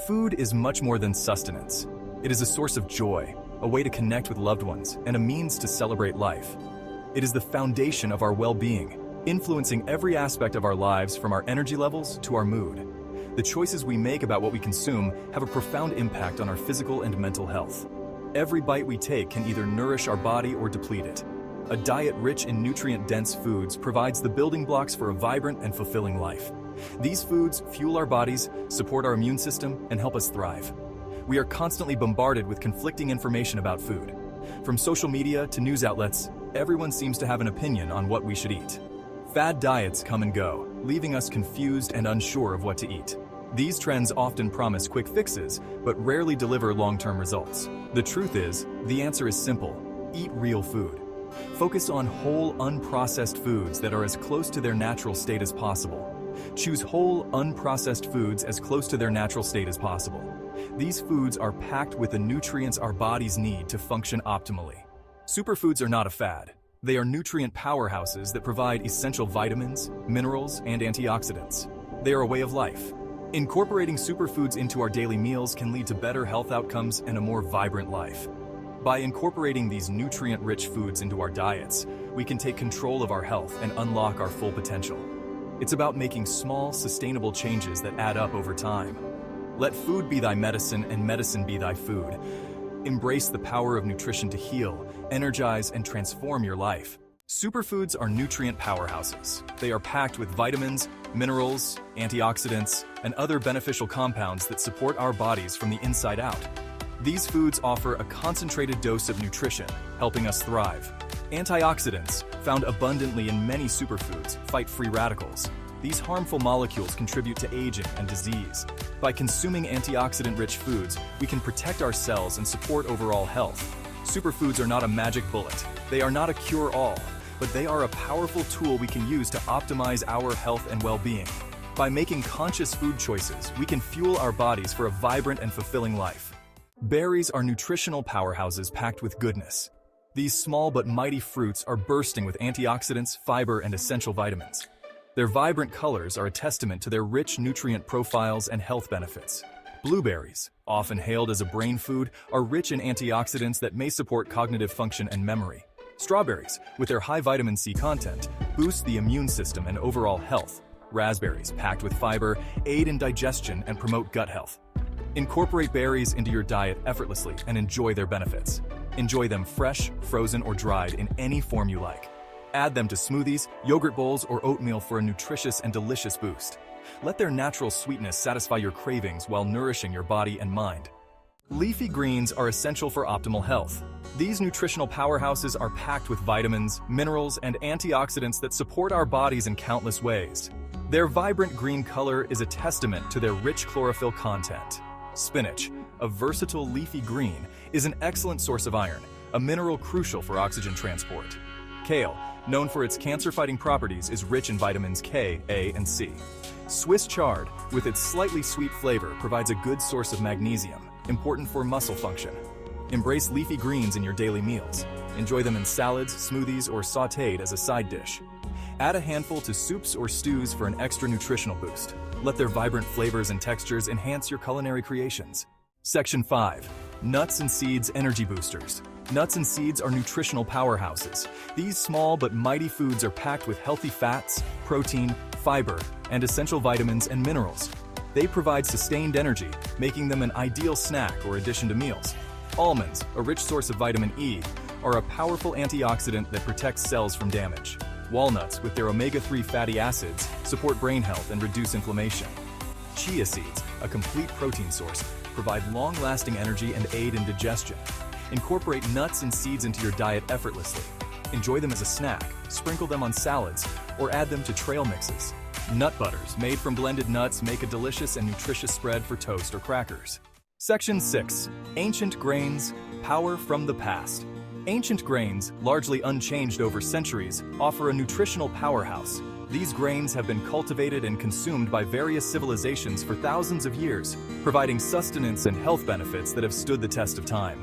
Food is much more than sustenance. It is a source of joy, a way to connect with loved ones, and a means to celebrate life. It is the foundation of our well-being, influencing every aspect of our lives from our energy levels to our mood. The choices we make about what we consume have a profound impact on our physical and mental health. Every bite we take can either nourish our body or deplete it. A diet rich in nutrient-dense foods provides the building blocks for a vibrant and fulfilling life. These foods fuel our bodies, support our immune system, and help us thrive. We are constantly bombarded with conflicting information about food. From social media to news outlets, everyone seems to have an opinion on what we should eat. Fad diets come and go, leaving us confused and unsure of what to eat. These trends often promise quick fixes, but rarely deliver long-term results. The truth is, the answer is simple: eat real food. Focus on whole, unprocessed foods that are as close to their natural state as possible. Choose whole, unprocessed foods as close to their natural state as possible. These foods are packed with the nutrients our bodies need to function optimally. Superfoods are not a fad. They are nutrient powerhouses that provide essential vitamins, minerals, and antioxidants. They are a way of life. Incorporating superfoods into our daily meals can lead to better health outcomes and a more vibrant life. By incorporating these nutrient-rich foods into our diets, we can take control of our health and unlock our full potential. It's about making small, sustainable changes that add up over time. Let food be thy medicine and medicine be thy food. Embrace the power of nutrition to heal, energize, and transform your life. Superfoods are nutrient powerhouses. They are packed with vitamins, minerals, antioxidants, and other beneficial compounds that support our bodies from the inside out. These foods offer a concentrated dose of nutrition, helping us thrive. Antioxidants, found abundantly in many superfoods, fight free radicals. These harmful molecules contribute to aging and disease. By consuming antioxidant-rich foods, we can protect our cells and support overall health. Superfoods are not a magic bullet. They are not a cure-all, but they are a powerful tool we can use to optimize our health and well-being. By making conscious food choices, we can fuel our bodies for a vibrant and fulfilling life. Berries are nutritional powerhouses packed with goodness. These small but mighty fruits are bursting with antioxidants, fiber, and essential vitamins. Their vibrant colors are a testament to their rich nutrient profiles and health benefits. Blueberries, often hailed as a brain food, are rich in antioxidants that may support cognitive function and memory. Strawberries, with their high vitamin C content, boost the immune system and overall health. Raspberries, packed with fiber, aid in digestion and promote gut health. Incorporate berries into your diet effortlessly and enjoy their benefits. Enjoy them fresh, frozen, or dried in any form you like. Add them to smoothies, yogurt bowls, or oatmeal for a nutritious and delicious boost. Let their natural sweetness satisfy your cravings while nourishing your body and mind. Leafy greens are essential for optimal health. These nutritional powerhouses are packed with vitamins, minerals, and antioxidants that support our bodies in countless ways. Their vibrant green color is a testament to their rich chlorophyll content. Spinach, a versatile leafy green, is an excellent source of iron, a mineral crucial for oxygen transport. Kale, known for its cancer-fighting properties, is rich in vitamins K, A, and C. Swiss chard, with its slightly sweet flavor, provides a good source of magnesium, important for muscle function. Embrace leafy greens in your daily meals. Enjoy them in salads, smoothies, or sautéed as a side dish. Add a handful to soups or stews for an extra nutritional boost. Let their vibrant flavors and textures enhance your culinary creations. Section 5. Nuts and Seeds Energy Boosters. Nuts and seeds are nutritional powerhouses. These small but mighty foods are packed with healthy fats, protein, fiber, and essential vitamins and minerals. They provide sustained energy, making them an ideal snack or addition to meals. Almonds, a rich source of vitamin E, are a powerful antioxidant that protects cells from damage. Walnuts, with their omega-3 fatty acids, support brain health and reduce inflammation. Chia seeds, a complete protein source, provide long-lasting energy and aid in digestion. Incorporate nuts and seeds into your diet effortlessly. Enjoy them as a snack, sprinkle them on salads, or add them to trail mixes. Nut butters made from blended nuts make a delicious and nutritious spread for toast or crackers. Section 6. Ancient Grains, Power from the Past. Ancient grains, largely unchanged over centuries, offer a nutritional powerhouse. These grains have been cultivated and consumed by various civilizations for thousands of years, providing sustenance and health benefits that have stood the test of time.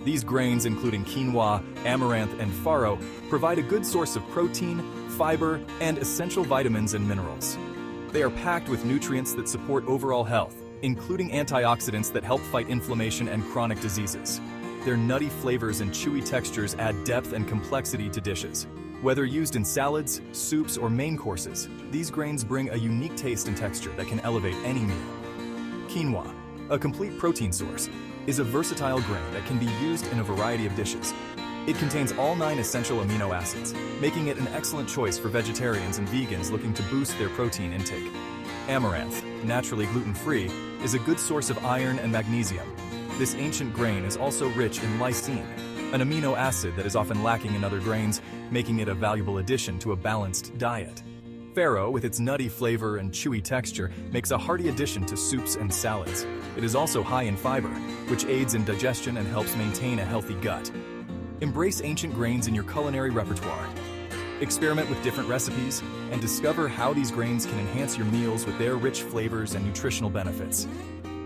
These grains, including quinoa, amaranth, and farro, provide a good source of protein, fiber, and essential vitamins and minerals. They are packed with nutrients that support overall health. including antioxidants that help fight inflammation and chronic diseases. Their nutty flavors and chewy textures add depth and complexity to dishes. Whether used in salads, soups, or main courses, these grains bring a unique taste and texture that can elevate any meal. Quinoa, a complete protein source, is a versatile grain that can be used in a variety of dishes. It contains all 9 essential amino acids, making it an excellent choice for vegetarians and vegans looking to boost their protein intake. Amaranth, naturally gluten-free, is a good source of iron and magnesium. This ancient grain is also rich in lysine, an amino acid that is often lacking in other grains, making it a valuable addition to a balanced diet. Farro, with its nutty flavor and chewy texture, makes a hearty addition to soups and salads. It is also high in fiber, which aids in digestion and helps maintain a healthy gut. Embrace ancient grains in your culinary repertoire. Experiment with different recipes and discover how these grains can enhance your meals with their rich flavors and nutritional benefits.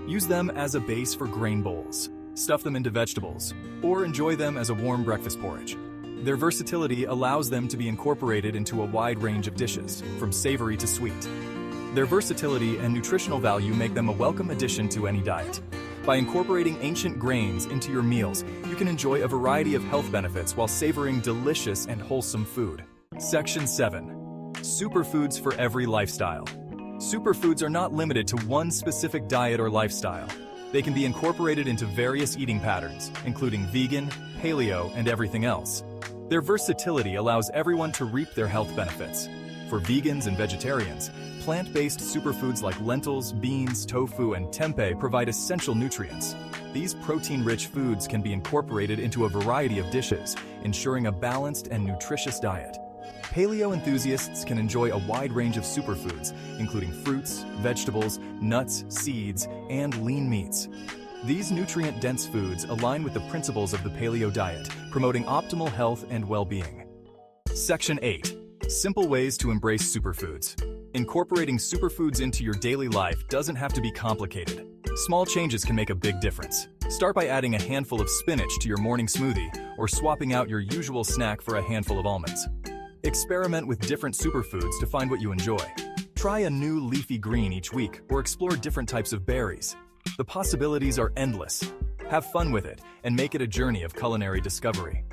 Use them as a base for grain bowls, stuff them into vegetables, or enjoy them as a warm breakfast porridge. Their versatility allows them to be incorporated into a wide range of dishes, from savory to sweet. Their versatility and nutritional value make them a welcome addition to any diet. By incorporating ancient grains into your meals, you can enjoy a variety of health benefits while savoring delicious and wholesome food. Section 7. Superfoods for every lifestyle. Superfoods are not limited to one specific diet or lifestyle. They can be incorporated into various eating patterns, including vegan, paleo, and everything else. Their versatility allows everyone to reap their health benefits. For vegans and vegetarians, plant-based superfoods like lentils, beans, tofu, and tempeh provide essential nutrients. These protein-rich foods can be incorporated into a variety of dishes, ensuring a balanced and nutritious diet. Paleo enthusiasts can enjoy a wide range of superfoods, including fruits, vegetables, nuts, seeds, and lean meats. These nutrient-dense foods align with the principles of the paleo diet, promoting optimal health and well-being. Section 8. Simple ways to embrace superfoods. Incorporating superfoods into your daily life doesn't have to be complicated. Small changes can make a big difference. Start by adding a handful of spinach to your morning smoothie, or swapping out your usual snack for a handful of almonds. Experiment with different superfoods to find what you enjoy. Try a new leafy green each week, or explore different types of berries. The possibilities are endless. Have fun with it, and make it a journey of culinary discovery.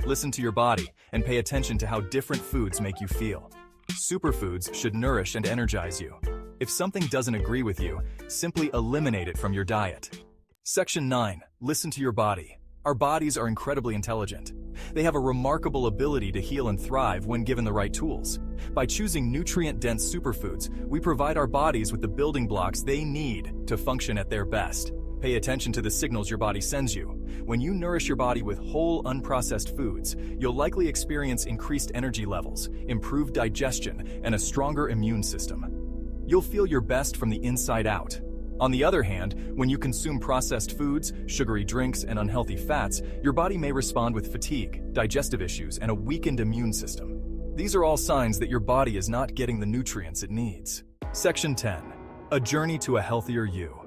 Listen to your body, and pay attention to how different foods make you feel. Superfoods should nourish and energize you. If something doesn't agree with you, simply eliminate it from your diet. Section 9. Listen to your body. Our bodies are incredibly intelligent. They have a remarkable ability to heal and thrive when given the right tools. By choosing nutrient-dense superfoods, we provide our bodies with the building blocks they need to function at their best. Pay attention to the signals your body sends you. When you nourish your body with whole, unprocessed foods, you'll likely experience increased energy levels, improved digestion, and a stronger immune system. You'll feel your best from the inside out. On the other hand, when you consume processed foods, sugary drinks, and unhealthy fats, your body may respond with fatigue, digestive issues, and a weakened immune system. These are all signs that your body is not getting the nutrients it needs. Section 10. A journey to a healthier you.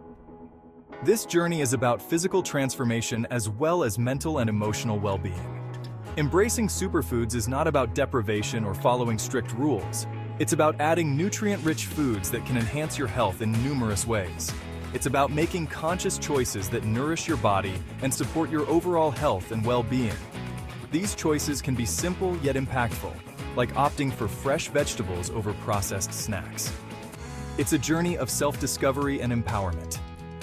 This journey is about physical transformation as well as mental and emotional well-being. Embracing superfoods is not about deprivation or following strict rules. It's about adding nutrient-rich foods that can enhance your health in numerous ways. It's about making conscious choices that nourish your body and support your overall health and well-being. These choices can be simple yet impactful, like opting for fresh vegetables over processed snacks. It's a journey of self-discovery and empowerment.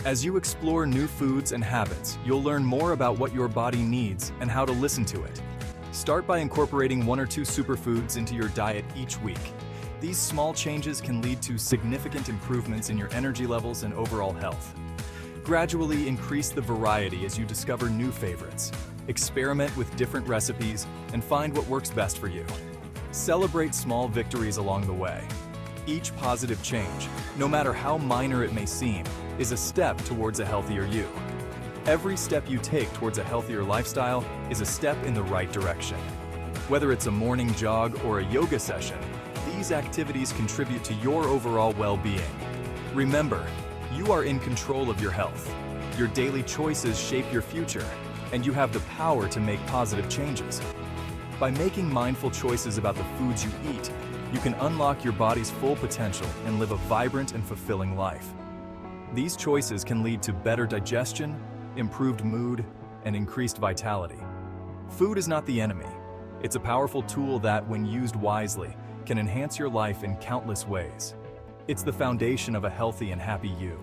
As you explore new foods and habits, you'll learn more about what your body needs and how to listen to it. Start by incorporating 1 or 2 superfoods into your diet each week. These small changes can lead to significant improvements in your energy levels and overall health. Gradually increase the variety as you discover new favorites. Experiment with different recipes and find what works best for you. Celebrate small victories along the way. Each positive change, no matter how minor it may seem, is a step towards a healthier you. Every step you take towards a healthier lifestyle is a step in the right direction. Whether it's a morning jog or a yoga session, these activities contribute to your overall well-being. Remember, you are in control of your health. Your daily choices shape your future, and you have the power to make positive changes. By making mindful choices about the foods you eat, you can unlock your body's full potential and live a vibrant and fulfilling life. These choices can lead to better digestion, improved mood, and increased vitality. Food is not the enemy. It's a powerful tool that, when used wisely, can enhance your life in countless ways. It's the foundation of a healthy and happy you.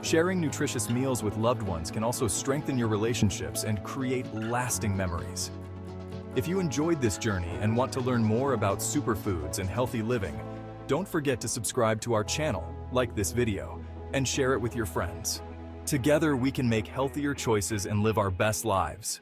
Sharing nutritious meals with loved ones can also strengthen your relationships and create lasting memories. If you enjoyed this journey and want to learn more about superfoods and healthy living, don't forget to subscribe to our channel, like this video, and share it with your friends. Together we can make healthier choices and live our best lives.